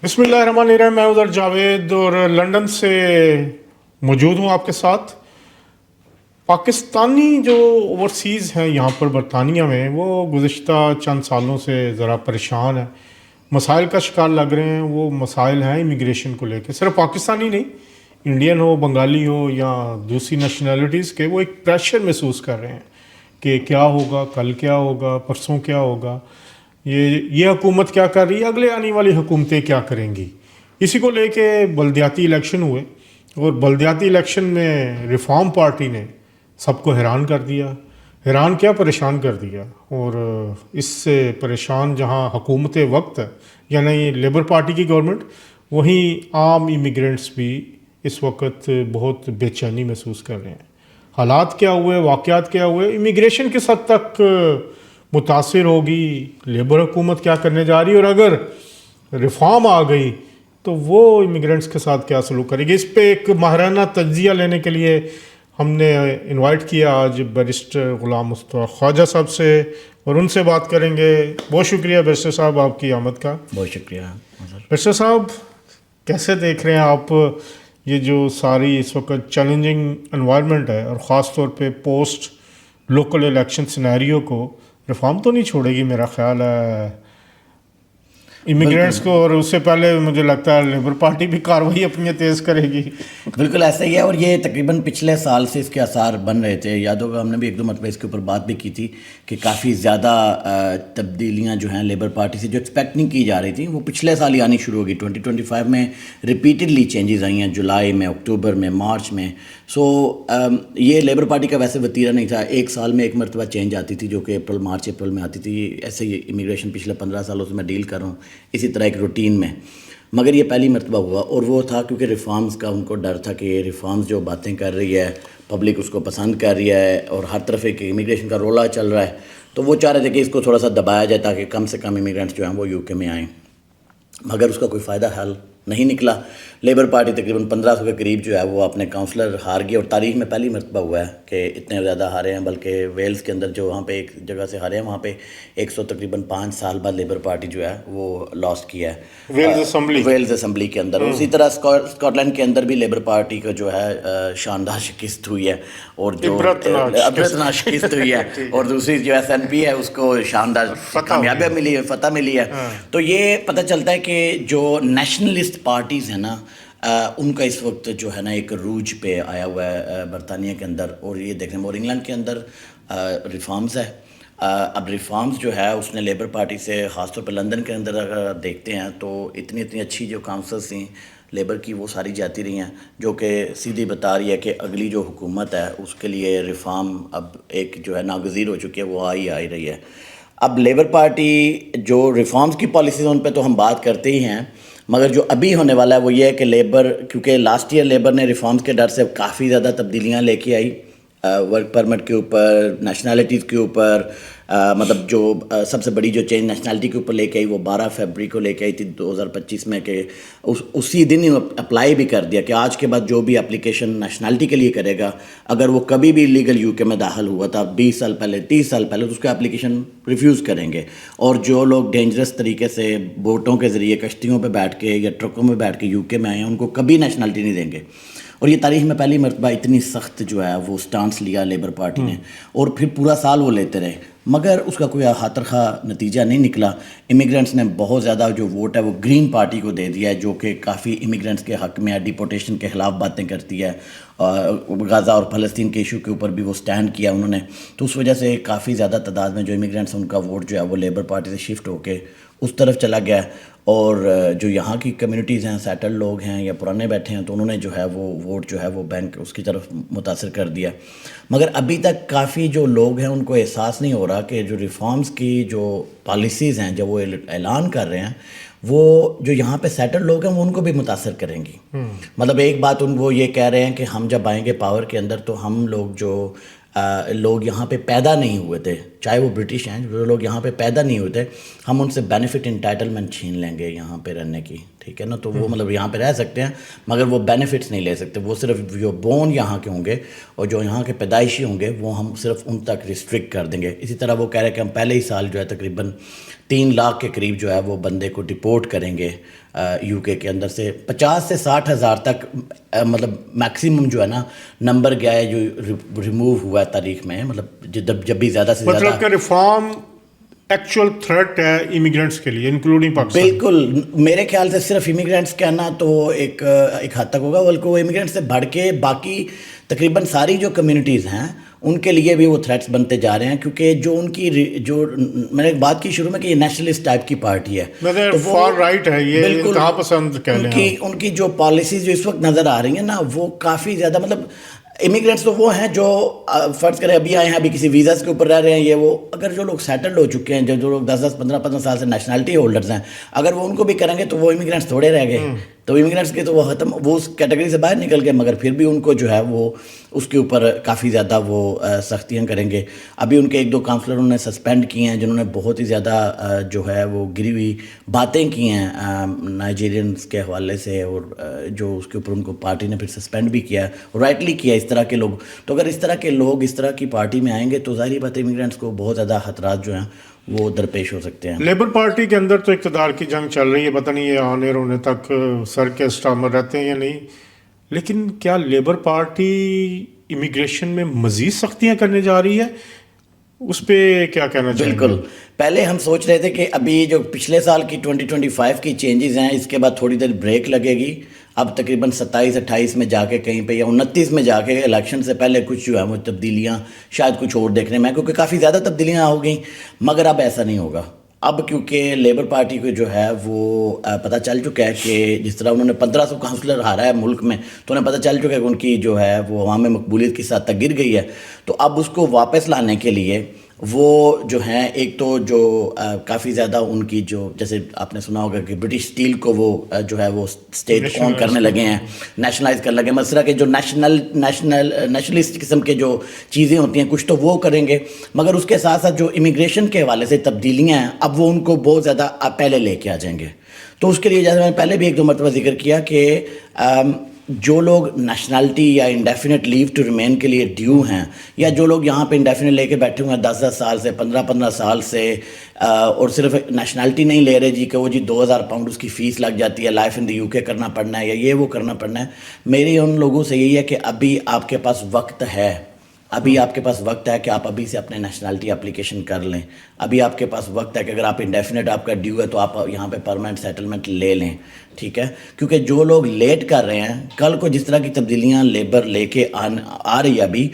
بسم اللہ الرحمن الرحیم. میں ادھر جاوید اور لندن سے موجود ہوں آپ کے ساتھ. پاکستانی جو اوورسیز ہیں یہاں پر برطانیہ میں، وہ گزشتہ چند سالوں سے ذرا پریشان ہیں، مسائل کا شکار لگ رہے ہیں. وہ مسائل ہیں امیگریشن کو لے کے. صرف پاکستانی نہیں، انڈین ہو، بنگالی ہو یا دوسری نیشنلٹیز کے، وہ ایک پریشر محسوس کر رہے ہیں کہ کیا ہوگا، کل کیا ہوگا، پرسوں کیا ہوگا، یہ حکومت کیا کر رہی ہے، اگلے آنے والی حکومتیں کیا کریں گی. اسی کو لے کے بلدیاتی الیکشن ہوئے، اور بلدیاتی الیکشن میں ریفارم پارٹی نے سب کو حیران کر دیا. حیران کیا، پریشان کر دیا. اور اس سے پریشان جہاں حکومت وقت ہے، یعنی لیبر پارٹی کی گورنمنٹ، وہیں عام امیگرینٹس بھی اس وقت بہت بے چینی محسوس کر رہے ہیں. حالات کیا ہوئے، واقعات کیا ہوئے، امیگریشن کس حد تک متاثر ہوگی، لیبر حکومت کیا کرنے جا رہی ہے، اور اگر ریفارم آ گئی تو وہ امیگرینٹس کے ساتھ کیا سلوک کرے گی. اس پہ ایک ماہرانہ تجزیہ لینے کے لیے ہم نے انوائٹ کیا آج بیرسٹر غلام مصطفیٰ خواجہ صاحب سے، اور ان سے بات کریں گے. بہت شکریہ بیرسٹر صاحب آپ کی آمد کا. بہت شکریہ. بیرسٹر صاحب، کیسے دیکھ رہے ہیں آپ یہ جو ساری اس وقت چیلنجنگ انوائرمنٹ ہے، اور خاص طور پہ پوسٹ لوکل الیکشن سینیریو کو؟ ریفارم تو نہیں چھوڑے گی میرا خیال ہے امیگرینٹس کو، اور اس سے پہلے مجھے لگتا ہے لیبر پارٹی بھی کارروائی اپنی تیز کرے گی. بالکل ایسا ہی ہے، اور یہ تقریباً پچھلے سال سے اس کے آثار بن رہے تھے. یاد ہوگا ہم نے بھی ایک دو مرتبہ اس کے اوپر بات بھی کی تھی کہ کافی زیادہ تبدیلیاں جو ہیں لیبر پارٹی سے جو ایکسپیکٹ نہیں کی جا رہی تھیں، وہ پچھلے سال ہی آنی شروع ہوگی. 2025 میں ریپیٹڈلی چینجز آئی ہیں، جولائی میں، اکتوبر میں، مارچ میں. یہ لیبر پارٹی کا ویسے وتیرہ نہیں تھا. ایک سال میں ایک مرتبہ چینج آتی تھی جو کہ مارچ اپریل میں آتی تھی. ایسے ہی امیگریشن پچھلے 15 سالوں سے میں ڈیل کر رہا ہوں اسی طرح ایک روٹین میں، مگر یہ پہلی مرتبہ ہوا. اور وہ تھا کیونکہ ریفارمز کا ان کو ڈر تھا کہ یہ ریفارمز جو باتیں کر رہی ہے، پبلک اس کو پسند کر رہی ہے، اور ہر طرف ایک امیگریشن کا رولا چل رہا ہے، تو وہ چاہ رہے تھے کہ اس کو تھوڑا سا دبایا جائے تاکہ کم سے کم امیگرینٹس جو ہیں وہ UK میں آئیں. مگر اس کا کوئی فائدہ حل نہیں نکلا. لیبر پارٹی تقریباً 1500 کے قریب جو ہے وہ اپنے کاؤنسلر ہار گئی، اور تاریخ میں پہلی مرتبہ ہوا ہے کہ اتنے زیادہ ہارے ہیں. بلکہ ویلز کے اندر جو وہاں پہ ایک جگہ سے ہارے ہیں، وہاں پہ 100 تقریباً 5 سال بعد لیبر پارٹی جو ہے وہ لاسٹ کیا ہے ویلز اسمبلی کے اندر. اسی طرح اسکاٹ لینڈ کے اندر بھی لیبر پارٹی کا جو ہے شاندار شکست ہوئی ہے، اور جو عبرتناک شکست ہوئی ہے. اور دوسری جو SNP ہے اس کو شاندار کامیابی ملی ہے، فتح ملی ہے. تو یہ پتہ چلتا ہے کہ جو نیشنلسٹ پارٹیز ہیں نا، ان کا اس وقت جو ہے نا ایک عروج پہ آیا ہوا ہے برطانیہ کے اندر. اور یہ دیکھنے میں، اور انگلینڈ کے اندر ریفارمز ہے. اب ریفارمز جو ہے اس نے لیبر پارٹی سے، خاص طور پہ لندن کے اندر اگر دیکھتے ہیں تو اتنی اچھی جو کاؤنسلس تھیں لیبر کی وہ ساری جاتی رہی ہیں، جو کہ سیدھی بتا رہی ہے کہ اگلی جو حکومت ہے اس کے لیے ریفارم اب ایک جو ہے ناگزیر ہو چکی ہے، وہ آ ہی رہی ہے. اب لیبر پارٹی جو ریفارمز کی پالیسیز ان پہ تو ہم بات کرتے ہی ہیں، مگر جو ابھی ہونے والا ہے وہ یہ ہے کہ لیبر، کیونکہ لاسٹ ایئر لیبر نے ریفارمز کے ڈر سے کافی زیادہ تبدیلیاں لے کے آئی، ورک پرمٹ کے اوپر، نیشنلٹیز کے اوپر. مطلب جو سب سے بڑی جو چینج نیشنلٹی کے اوپر لے کے آئی وہ 12 فروری کو لے کے آئی تھی 2025 میں، کہ اسی دن ہی اپلائی بھی کر دیا کہ آج کے بعد جو بھی اپلیکیشن نیشنلٹی کے لیے کرے گا، اگر وہ کبھی بھی لیگل UK میں داخل ہوا تھا 20 سال پہلے، 30 سال پہلے، تو اس کا اپلیکیشن ریفیوز کریں گے. اور جو لوگ ڈینجرس طریقے سے بوٹوں کے ذریعے کشتیوں پہ بیٹھ کے یا ٹرکوں میں بیٹھ کے UK میں آئے ہیں، ان کو کبھی نیشنلٹی نہیں دیں گے. اور یہ تاریخ میں پہلی مرتبہ اتنی سخت جو ہے وہ سٹانس لیا لیبر پارٹی نے، اور پھر پورا سال وہ لیتے رہے، مگر اس کا کوئی خاطر خواہ نتیجہ نہیں نکلا. امیگرینٹس نے بہت زیادہ جو ووٹ ہے وہ گرین پارٹی کو دے دیا ہے، جو کہ کافی امیگرینٹس کے حق میں ڈیپورٹیشن کے خلاف باتیں کرتی ہے. غزہ اور فلسطین کے ایشو کے اوپر بھی وہ سٹینڈ کیا انہوں نے. تو اس وجہ سے کافی زیادہ تعداد میں جو امیگرینٹس ان کا ووٹ جو ہے وہ لیبر پارٹی سے شفٹ ہو کے اس طرف چلا گیا. اور جو یہاں کی کمیونٹیز ہیں، سیٹل لوگ ہیں یا پرانے بیٹھے ہیں، تو انہوں نے جو ہے وہ ووٹ جو ہے وہ بینک اس کی طرف متاثر کر دیا. مگر ابھی تک کافی جو لوگ ہیں ان کو احساس نہیں ہو رہا کہ جو ریفارمز کی جو پالیسیز ہیں جب وہ اعلان کر رہے ہیں، وہ جو یہاں پہ سیٹل لوگ ہیں وہ ان کو بھی متاثر کریں گی. مطلب ایک بات وہ یہ کہہ رہے ہیں کہ ہم جب آئیں گے پاور کے اندر تو ہم لوگ جو لوگ یہاں پہ پیدا نہیں ہوئے تھے، چاہے وہ برٹش ہیں، جو لوگ یہاں پہ پیدا نہیں ہوئے تھے، ہم ان سے بینیفٹ انٹائٹلمنٹ چھین لیں گے یہاں پہ رہنے کی. ٹھیک ہے نا. تو وہ مطلب یہاں پہ رہ سکتے ہیں مگر وہ بینیفٹس نہیں لے سکتے. وہ صرف جو بون یہاں کے ہوں گے اور جو یہاں کے پیدائشی ہوں گے وہ ہم صرف ان تک ریسٹرکٹ کر دیں گے. اسی طرح وہ کہہ رہے ہیں کہ ہم پہلے ہی سال جو ہے تقریباً 3 لاکھ کے قریب جو ہے وہ بندے کو ڈپورٹ کریں گے یو کے اندر سے. 50 سے 60 ہزار تک مطلب میکسیمم جو ہے نا نمبر گیا ہے جو ریموو ہوا ہے تاریخ میں. مطلب جب بھی زیادہ سے زیادہ مطلب کہ ریفارم ایکچوئل تھریٹ ہے امیگرینٹس کے لیے انکلوڈنگ پاکستان. بالکل میرے خیال سے صرف امیگرینٹس کہنا تو ایک حد تک ہوگا, بلکہ وہ امیگرینٹس سے بڑھ کے باقی تقریباً ساری جو کمیونٹیز ہیں ان کے لیے بھی وہ تھریٹس بنتے جا رہے ہیں. کیونکہ جو ان کی جو میں نے بات کی شروع میں کہ یہ نیشنلسٹ ٹائپ کی پارٹی ہے, فار رائٹ ہے, یہ انتہا پسند کہہ لیں. ان کی جو پالیسیز جو اس وقت نظر آ رہی ہیں نا وہ کافی زیادہ مطلب امیگرینٹس تو وہ ہیں جو فرض کریں ابھی آئے ہیں, ابھی کسی ویزاز کے اوپر رہ رہے ہیں, یہ وہ اگر جو لوگ سیٹلڈ ہو چکے ہیں, جو لوگ 10 15 سال سے نیشنلٹی ہولڈرز ہیں, اگر وہ ان کو بھی کریں گے تو وہ امیگرینٹس تھوڑے رہ گئے. تو امیگرینٹس کے تو وہ ختم, وہ اس کیٹیگری سے باہر نکل گئے, مگر پھر بھی ان کو جو ہے وہ اس کے اوپر کافی زیادہ وہ سختیاں کریں گے. ابھی ان کے 1-2 کاؤنسلر انہوں نے سسپینڈ کیے ہیں جنہوں نے بہت ہی زیادہ جو ہے وہ گری ہوئی باتیں کی ہیں نائجیرینس کے حوالے سے, اور جو اس کے اوپر ان کو پارٹی نے پھر سسپینڈ بھی کیا ہے, رائٹلی کیا اس طرح کے لوگ. تو اگر اس طرح کے لوگ اس طرح کی پارٹی میں آئیں گے تو ظاہری بات ہے امیگرینٹس کو بہت زیادہ خطرات جو ہیں وہ درپیش ہو سکتے ہیں. لیبر پارٹی کے اندر تو اقتدار کی جنگ چل رہی ہے, پتہ نہیں یہ آنے ہونے تک سر کے اسٹامر رہتے ہیں یا نہیں, لیکن کیا لیبر پارٹی امیگریشن میں مزید سختیاں کرنے جا رہی ہے؟ اس پہ کیا کہنا چاہیے؟ بالکل, پہلے ہم سوچ رہے تھے کہ ابھی جو پچھلے سال کی 2025 کی چینجز ہیں اس کے بعد تھوڑی دیر بریک لگے گی. اب تقریباً 27-28 میں جا کے کہیں پہ یا 29 میں جا کے الیکشن سے پہلے کچھ جو ہے وہ تبدیلیاں شاید کچھ اور دیکھنے میں, کیونکہ کافی زیادہ تبدیلیاں ہو گئیں. مگر اب ایسا نہیں ہوگا. اب کیونکہ لیبر پارٹی کو جو ہے وہ پتہ چل چکا ہے کہ جس طرح انہوں نے 1500 کاؤنسلر ہارا ہے ملک میں, تو انہیں پتہ چل چکا ہے کہ ان کی جو ہے وہ عوام میں مقبولیت کس حد تک گر گئی ہے. تو اب اس کو واپس لانے کے لیے وہ جو ہیں ایک تو جو کافی زیادہ ان کی جو جیسے آپ نے سنا ہوگا کہ برٹش اسٹیل کو وہ جو ہے وہ اسٹیٹ اون کرنے لگے ہیں, نیشنلائز کرنے لگے ہیں. مثلا کہ جو نیشنلسٹ قسم کے جو چیزیں ہوتی ہیں کچھ تو وہ کریں گے, مگر اس کے ساتھ ساتھ جو امیگریشن کے حوالے سے تبدیلیاں ہیں اب وہ ان کو بہت زیادہ پہلے لے کے آ جائیں گے. تو اس کے لیے جیسے میں نے پہلے بھی 1-2 مرتبہ ذکر کیا کہ جو لوگ نیشنلٹی یا انڈیفینٹ لیو ٹو ریمین کے لیے ڈیو ہیں, یا جو لوگ یہاں پہ انڈیفینٹ لے کے بیٹھے ہوئے ہیں 10 سال سے 15 سال سے, اور صرف نیشنلٹی نہیں لے رہے جی کہ وہ جی 2000 پاؤنڈ اس کی فیس لگ جاتی ہے, لائف ان دی یو کے کرنا پڑنا ہے یا یہ وہ کرنا پڑنا ہے. میری ان لوگوں سے یہی ہے کہ ابھی آپ کے پاس وقت ہے, ابھی آپ کے پاس وقت ہے کہ آپ ابھی سے اپنے نیشنلٹی اپلیکیشن کر لیں. ابھی آپ کے پاس وقت ہے کہ اگر آپ انڈیفینٹ آپ کا ڈیو ہے تو آپ یہاں پہ پرماننٹ سیٹلمنٹ لے لیں, ٹھیک ہے. کیونکہ جو لوگ لیٹ کر رہے ہیں, کل کو جس طرح کی تبدیلیاں لیبر لے کے آ رہی ہے ابھی,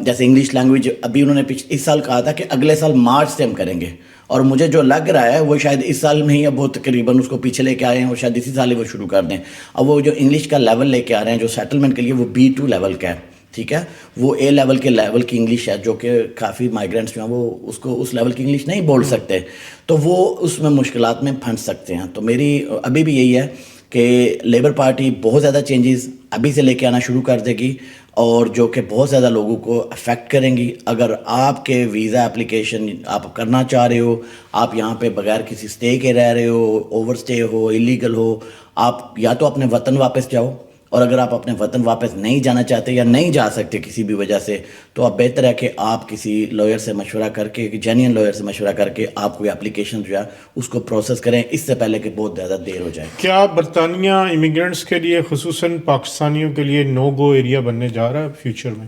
جیسے انگلش لینگویج ابھی انہوں نے اس سال کہا تھا کہ اگلے سال مارچ سے ہم کریں گے, اور مجھے جو لگ رہا ہے وہ شاید اس سال میں ہی اب وہ تقریباً اس کو پیچھے لے کے آئے ہیں, اور شاید اسی سال ہی وہ شروع کر دیں. اب وہ جو انگلش کا لیول لے کے آ رہے ہیں جو سیٹلمنٹ کے لیے وہ B2 لیول کا ہے, ٹھیک ہے. وہ A لیول کی انگلش ہے, جو کہ کافی مائیگرینٹس جو ہیں وہ اس کو اس لیول کی انگلش نہیں بول سکتے, تو وہ اس میں مشکلات میں پھنس سکتے ہیں. تو میری ابھی بھی یہی ہے کہ لیبر پارٹی بہت زیادہ چینجز ابھی سے لے کے آنا شروع کر دے گی, اور جو کہ بہت زیادہ لوگوں کو افیکٹ کریں گی. اگر آپ کے ویزا اپلیکیشن آپ کرنا چاہ رہے ہو, آپ یہاں پہ بغیر کسی اسٹے کے رہ رہے ہو, اوور اسٹے ہو, ایلیگل ہو, آپ یا تو اپنے وطن واپس جاؤ, اور اگر آپ اپنے وطن واپس نہیں جانا چاہتے یا نہیں جا سکتے کسی بھی وجہ سے, تو آپ بہتر ہے کہ آپ کسی لائر سے مشورہ کر کے, جینین لائر سے مشورہ کر کے آپ کوئی اپلیکیشن جو ہے اس کو پروسیس کریں, اس سے پہلے کہ بہت زیادہ دیر ہو جائے. کیا برطانیہ امیگرینٹس کے لیے خصوصاً پاکستانیوں کے لیے نو گو ایریا بننے جا رہا ہے فیوچر میں؟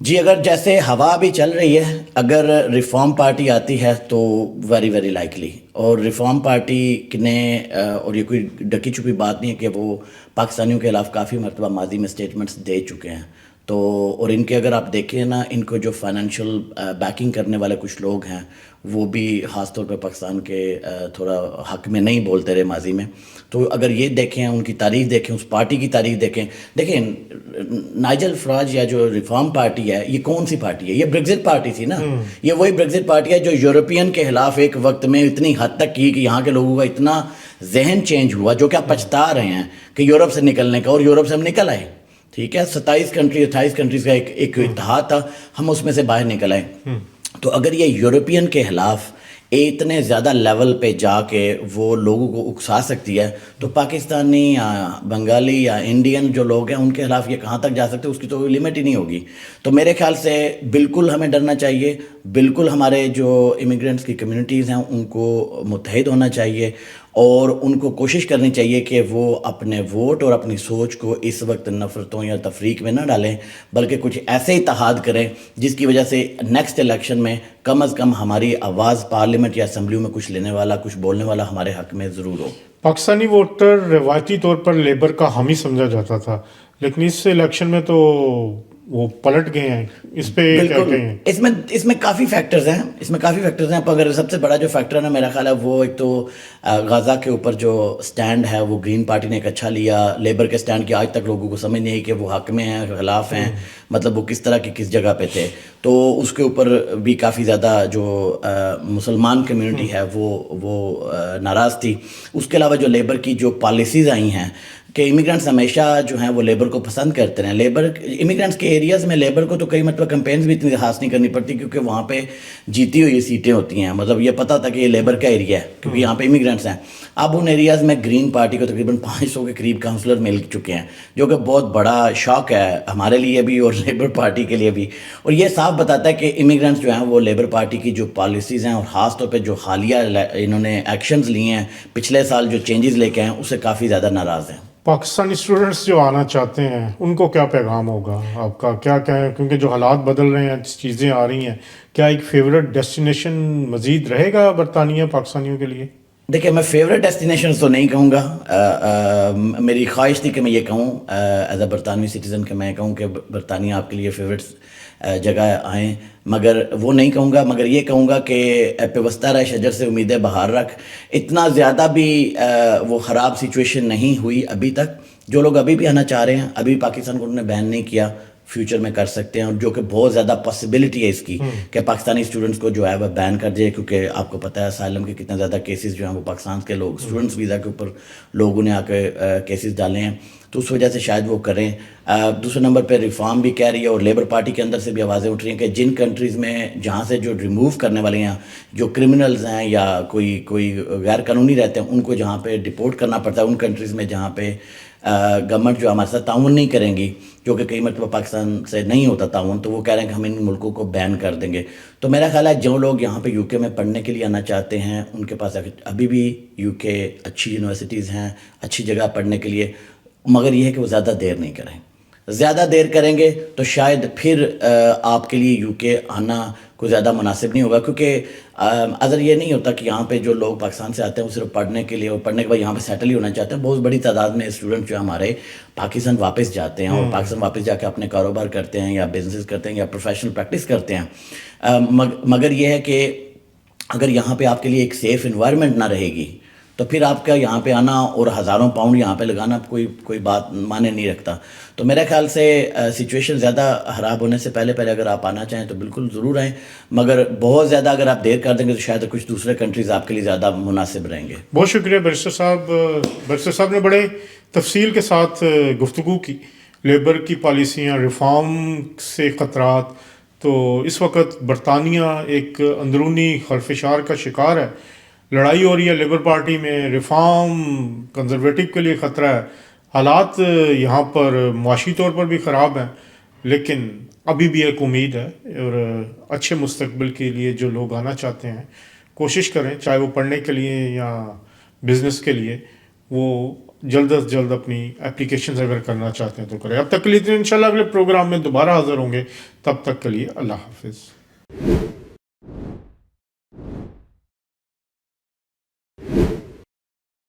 جی, اگر جیسے ہوا بھی چل رہی ہے, اگر ریفارم پارٹی آتی ہے تو ویری لائکلی, اور ریفارم پارٹی نے اور یہ کوئی ڈکی چھپی بات نہیں ہے کہ وہ پاکستانیوں کے خلاف کافی مرتبہ ماضی میں اسٹیٹمنٹس دے چکے ہیں. تو اور ان کے اگر آپ دیکھیں نا, ان کو جو فائنینشیل بیکنگ کرنے والے کچھ لوگ ہیں وہ بھی خاص طور پہ پاکستان کے تھوڑا حق میں نہیں بولتے رہے ماضی میں. تو اگر یہ دیکھیں, ان کی تاریخ دیکھیں, اس پارٹی کی تاریخ دیکھیں نائجل فراج یا جو ریفارم پارٹی ہے یہ کون سی پارٹی ہے؟ یہ بریگزٹ پارٹی تھی نا. یہ وہی بریگزٹ پارٹی ہے جو یورپین کے خلاف ایک وقت میں اتنی حد تک کی کہ یہاں کے لوگوں کا اتنا ذہن چینج ہوا, جو کہ آپ پچھتا رہے ہیں کہ یورپ سے نکلنے کا, اور یورپ سے ہم نکل آئے, ٹھیک ہے. 28 کنٹریز کا ایک اتحاد تھا, ہم اس میں سے باہر نکل آئے. تو اگر یہ یورپین کے خلاف اتنے زیادہ لیول پہ جا کے وہ لوگوں کو اکسا سکتی ہے، تو پاکستانی یا بنگالی یا انڈین جو لوگ ہیں ان کے خلاف یہ کہاں تک جا سکتے ہیں، اس کی تو لمٹ ہی نہیں ہوگی. تو میرے خیال سے بالکل ہمیں ڈرنا چاہیے، بالکل ہمارے جو امیگرینٹس کی کمیونٹیز ہیں ان کو متحد ہونا چاہیے، اور ان کو کوشش کرنی چاہیے کہ وہ اپنے ووٹ اور اپنی سوچ کو اس وقت نفرتوں یا تفریق میں نہ ڈالیں، بلکہ کچھ ایسے اتحاد کریں جس کی وجہ سے نیکسٹ الیکشن میں کم از کم ہماری آواز پارلیمنٹ یا اسمبلیوں میں کچھ لینے والا، کچھ بولنے والا ہمارے حق میں ضرور ہو. پاکستانی ووٹر روایتی طور پر لیبر کا حامی سمجھا جاتا تھا، لیکن اس الیکشن میں تو وہ پلٹ گئے ہیں. اس پہ کیا بالکل، کہیں؟ اس میں کافی فیکٹرز ہیں. اگر سب سے بڑا جو فیکٹر ہے نا میرا خیال ہے وہ ایک تو غزہ کے اوپر جو سٹینڈ ہے وہ گرین پارٹی نے ایک اچھا لیا. لیبر کے سٹینڈ کی آج تک لوگوں کو سمجھ نہیں آئی کہ وہ حق میں ہیں خلاف ہیں، مطلب وہ کس طرح کی کس جگہ پہ تھے. تو اس کے اوپر بھی کافی زیادہ جو مسلمان کمیونٹی ہے وہ ناراض تھی. اس کے علاوہ جو لیبر کی جو پالیسیز آئی ہیں کہ امیگرینٹس ہمیشہ جو ہیں وہ لیبر کو پسند کرتے ہیں. امیگرینٹس کے ایریاز میں لیبر کو تو کئی مرتبہ کمپینز بھی اتنی خاص نہیں کرنی پڑتی، کیونکہ وہاں پہ جیتی ہوئی سیٹیں ہوتی ہیں. مطلب یہ پتہ تھا کہ یہ لیبر کا ایریا ہے کیونکہ یہاں پہ امیگرینٹس ہیں. اب ان ایریاز میں گرین پارٹی کو تقریباً 500 کے قریب کاؤنسلر مل چکے ہیں، جو کہ بہت بڑا شوق ہے ہمارے لیے بھی اور لیبر پارٹی کے لیے بھی. اور یہ صاف بتاتا ہے کہ امیگرینٹس جو ہیں وہ لیبر پارٹی کی جو پالیسیز ہیں اور خاص طور پہ جو حالیہ انہوں نے ایکشنز لیے ہیں، پچھلے سال جو چینجز لے کے آئے ہیں، اس سے کافی زیادہ ناراض ہیں. پاکستانی اسٹوڈنٹس جو آنا چاہتے ہیں ان کو کیا پیغام ہوگا آپ کا؟ کیا کہیں، کیونکہ جو حالات بدل رہے ہیں، چیزیں آ رہی ہیں، کیا ایک فیوریٹ ڈیسٹینیشن مزید رہے گا برطانیہ پاکستانیوں کے لیے؟ دیکھیں، میں فیوریٹ ڈیسٹینیشن تو نہیں کہوں گا. میری خواہش تھی کہ میں یہ کہوں ایز اے برطانوی سٹیزن کہ میں کہوں کہ برطانیہ آپ کے لیے فیوریٹ جگہ آئیں، مگر وہ نہیں کہوں گا. مگر یہ کہوں گا کہ پیوستہ رہ شجر سے امیدیں بہار رکھ. اتنا زیادہ بھی وہ خراب سچویشن نہیں ہوئی ابھی تک. جو لوگ ابھی بھی آنا چاہ رہے ہیں، ابھی پاکستان کو انہوں نے بین نہیں کیا، فیوچر میں کر سکتے ہیں. اور جو کہ بہت زیادہ پاسبلٹی ہے اس کی کہ پاکستانی اسٹوڈنٹس کو جو ہے وہ بین کر دے، کیونکہ آپ کو پتہ ہے اسائلم کے کتنے زیادہ کیسز جو ہیں وہ پاکستان کے لوگ اسٹوڈنٹس ویزا کے اوپر لوگوں نے آ کے کیسز ڈالے ہیں. تو اس وجہ سے شاید وہ کریں. دوسرے نمبر پہ ریفارم بھی کہہ رہی ہے، اور لیبر پارٹی کے اندر سے بھی آوازیں اٹھ رہی ہیں کہ جن کنٹریز میں جہاں سے جو ریموو کرنے والے ہیں، جو کرمنلز ہیں یا کوئی غیر قانونی رہتے ہیں، ان کو جہاں پہ ڈپورٹ کرنا پڑتا ہے، ان کنٹریز میں جہاں پہ گورنمنٹ جو ہمارے ساتھ تعاون نہیں کریں گی، جو کہ کئی مرتبہ پاکستان سے نہیں ہوتا تعاون، تو وہ کہہ رہے ہیں کہ ہم ان ملکوں کو بین کر دیں گے. تو میرا خیال ہے جو لوگ یہاں پہ یو کے میں پڑھنے کے لیے آنا چاہتے ہیں، ان کے پاس ابھی بھی یو کے اچھی یونیورسٹیز ہیں، اچھی جگہ پڑھنے کے لیے. مگر یہ ہے کہ وہ زیادہ دیر نہیں کریں. زیادہ دیر کریں گے تو شاید پھر آپ کے لیے یو کے آنا کوئی زیادہ مناسب نہیں ہوگا، کیونکہ اگر یہ نہیں ہوتا کہ یہاں پہ جو لوگ پاکستان سے آتے ہیں وہ صرف پڑھنے کے لیے، اور پڑھنے کے بعد یہاں پہ سیٹل ہی ہونا چاہتے ہیں. بہت بڑی تعداد میں اسٹوڈنٹ جو ہمارے پاکستان واپس جاتے ہیں، اور پاکستان واپس جا کے اپنے کاروبار کرتے ہیں یا بزنس کرتے ہیں یا پروفیشنل پریکٹس کرتے ہیں. مگر یہ ہے کہ اگر یہاں پہ آپ کے لیے ایک سیف انوائرمنٹ نہ رہے گی تو پھر آپ کا یہاں پہ آنا اور ہزاروں پاؤنڈ یہاں پہ لگانا کوئی بات معنی نہیں رکھتا. تو میرے خیال سے سچویشن زیادہ خراب ہونے سے پہلے اگر آپ آنا چاہیں تو بالکل ضرور آئیں. مگر بہت زیادہ اگر آپ دیر کر دیں گے تو شاید کچھ دوسرے کنٹریز آپ کے لیے زیادہ مناسب رہیں گے. بہت شکریہ بیرسٹر صاحب. بیرسٹر صاحب نے بڑے تفصیل کے ساتھ گفتگو کی. لیبر کی پالیسیاں، ریفارم سے خطرات. تو اس وقت برطانیہ ایک اندرونی خلفشار کا شکار ہے. لڑائی ہو رہی ہے لیبر پارٹی میں، ریفارم کنزرویٹو کے لیے خطرہ ہے. حالات یہاں پر معاشی طور پر بھی خراب ہیں، لیکن ابھی بھی ایک امید ہے. اور اچھے مستقبل کے لیے جو لوگ آنا چاہتے ہیں کوشش کریں، چاہے وہ پڑھنے کے لیے یا بزنس کے لیے، وہ جلد از جلد اپنی اپلیکیشنز اگر کرنا چاہتے ہیں تو کریں. اب تک کے لیے انشاءاللہ اگلے پروگرام میں دوبارہ حاضر ہوں گے. تب تک کے لیے اللہ حافظ.